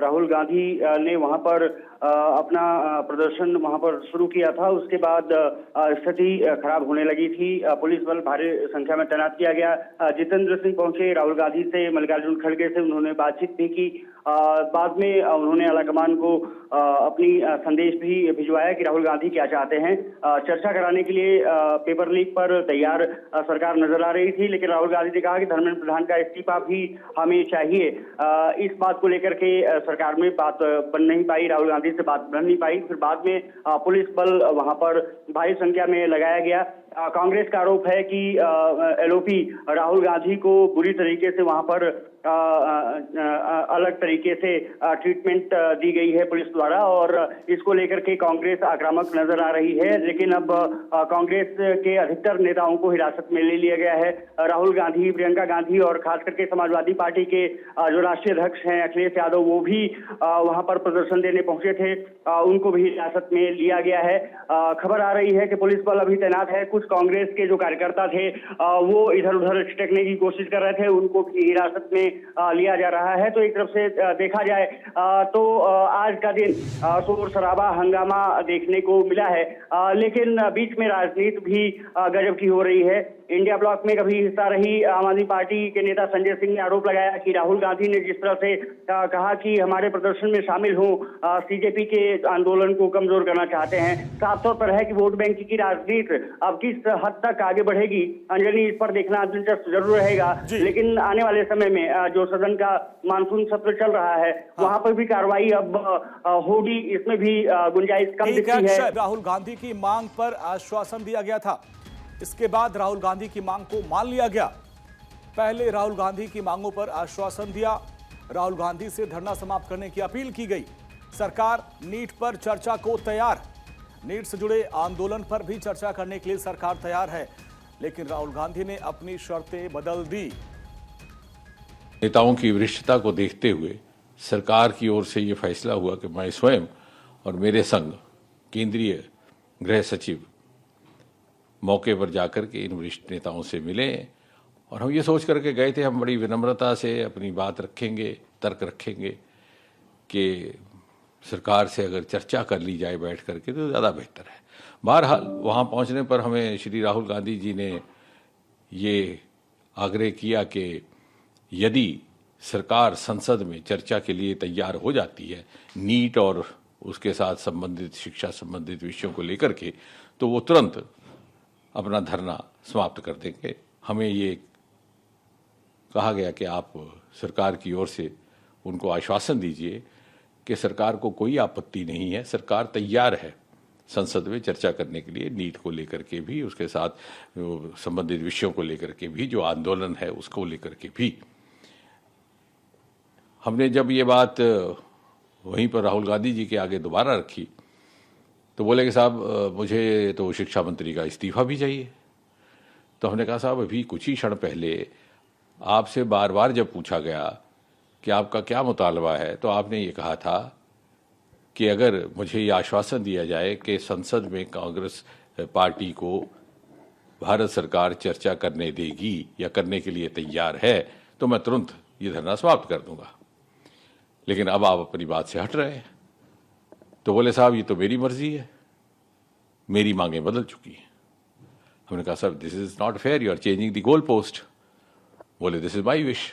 राहुल गांधी ने वहां पर अपना प्रदर्शन वहां पर शुरू किया था। उसके बाद स्थिति खराब होने लगी थी। पुलिस बल भारी संख्या में तैनात किया गया। जितेंद्र सिंह पहुंचे, राहुल गांधी से, मल्लिकार्जुन खड़गे से उन्होंने बातचीत भी की। बाद में उन्होंने आलाकमान को अपनी संदेश भी भिजवाया कि राहुल गांधी क्या चाहते हैं। चर्चा कराने के लिए पेपर लीक पर तैयार सरकार नजर आ रही थी, लेकिन राहुल गांधी ने कहा कि धर्मेंद्र प्रधान का इस्तीफा भी हमें चाहिए। इस बात को लेकर के सरकार में बात बन नहीं पाई, राहुल गांधी से बात बन नहीं पाई। फिर बाद में पुलिस बल वहां पर भारी संख्या में लगाया गया। कांग्रेस का आरोप है कि एलओपी राहुल गांधी को बुरी तरीके से वहां पर अलग तरीके से ट्रीटमेंट दी गई है पुलिस द्वारा, और इसको लेकर के कांग्रेस आक्रामक नजर आ रही है। लेकिन अब कांग्रेस के अधिकतर नेताओं को हिरासत में ले लिया गया है। राहुल गांधी, प्रियंका गांधी और खास करके समाजवादी पार्टी के जो राष्ट्रीय अध्यक्ष हैं अखिलेश यादव, वो भी वहां पर प्रदर्शन देने पहुंचे थे, उनको भी हिरासत में लिया गया है। खबर आ रही है कि पुलिस बल अभी तैनात है। कुछ कांग्रेस के जो कार्यकर्ता थे वो इधर उधर छिटकने की कोशिश कर रहे थे, उनको भी हिरासत में लिया जा रहा है। तो एक तरफ से देखा जाए तो आज का दिन शोर शराबा हंगामा देखने को मिला है, लेकिन बीच में राजनीति भी गजब की हो रही है। इंडिया ब्लॉक में कभी हिस्सा रही आम आदमी पार्टी के नेता संजय सिंह ने आरोप लगाया कि राहुल गांधी ने जिस तरह से कहा कि हमारे प्रदर्शन में शामिल हो, सीजेपी के आंदोलन को कमजोर करना चाहते हैं। साफ तौर पर है कि वोट बैंक की राजनीति अब किस हद तक आगे बढ़ेगी, अंजलि, इस पर देखना दिलचस्प जरूर रहेगा। लेकिन आने वाले समय में जो सदन का मानसून सत्र चल रहा है वहां पर भी कार्रवाई अब होगी, इसमें भी गुंजाइश कम दिखती है। राहुल गांधी की मांग पर आश्वासन दिया गया था, इसके बाद राहुल गांधी की मांग को मान लिया गया। पहले राहुल गांधी की मांगों पर आश्वासन दिया, राहुल गांधी से धरना समाप्त करने की अपील की गई। सरकार नीट पर चर्चा को तैयार। नीट से जुड़े आंदोलन पर भी चर्चा करने के लिए सरकार तैयार है, लेकिन राहुल गांधी ने अपनी शर्तें बदल दी। नेताओं की वरिष्ठता को देखते हुए सरकार की ओर से यह फैसला हुआ कि मैं स्वयं और मेरे संग केंद्रीय गृह सचिव मौके पर जाकर के इन वरिष्ठ नेताओं से मिले और हम ये सोच करके गए थे हम बड़ी विनम्रता से अपनी बात रखेंगे, तर्क रखेंगे कि सरकार से अगर चर्चा कर ली जाए बैठ करके तो ज़्यादा बेहतर है। बहरहाल वहाँ पहुँचने पर हमें श्री राहुल गांधी जी ने ये आग्रह किया कि यदि सरकार संसद में चर्चा के लिए तैयार हो जाती है नीट और उसके साथ संबंधित शिक्षा संबंधित विषयों को लेकर के, तो वो तुरंत अपना धरना समाप्त कर देंगे। हमें ये कहा गया कि आप सरकार की ओर से उनको आश्वासन दीजिए कि सरकार को कोई आपत्ति नहीं है, सरकार तैयार है संसद में चर्चा करने के लिए, नीट को लेकर के भी, उसके साथ संबंधित विषयों को लेकर के भी, जो आंदोलन है उसको लेकर के भी। हमने जब ये बात वहीं पर राहुल गांधी जी के आगे दोबारा रखी तो बोले कि साहब मुझे तो शिक्षा मंत्री का इस्तीफा भी चाहिए। तो हमने कहा साहब अभी कुछ ही क्षण पहले आपसे बार बार जब पूछा गया कि आपका क्या मुतालबा है तो आपने ये कहा था कि अगर मुझे ये आश्वासन दिया जाए कि संसद में कांग्रेस पार्टी को भारत सरकार चर्चा करने देगी या करने के लिए तैयार है तो मैं तुरंत ये धरना समाप्त कर दूंगा। लेकिन अब आप अपनी बात से हट रहे हैं। तो बोले साहब ये तो मेरी मर्जी है, मेरी मांगें बदल चुकी हैं। हमने कहा sir this is not fair, you are changing the goal post. बोले दिस इज माई विश।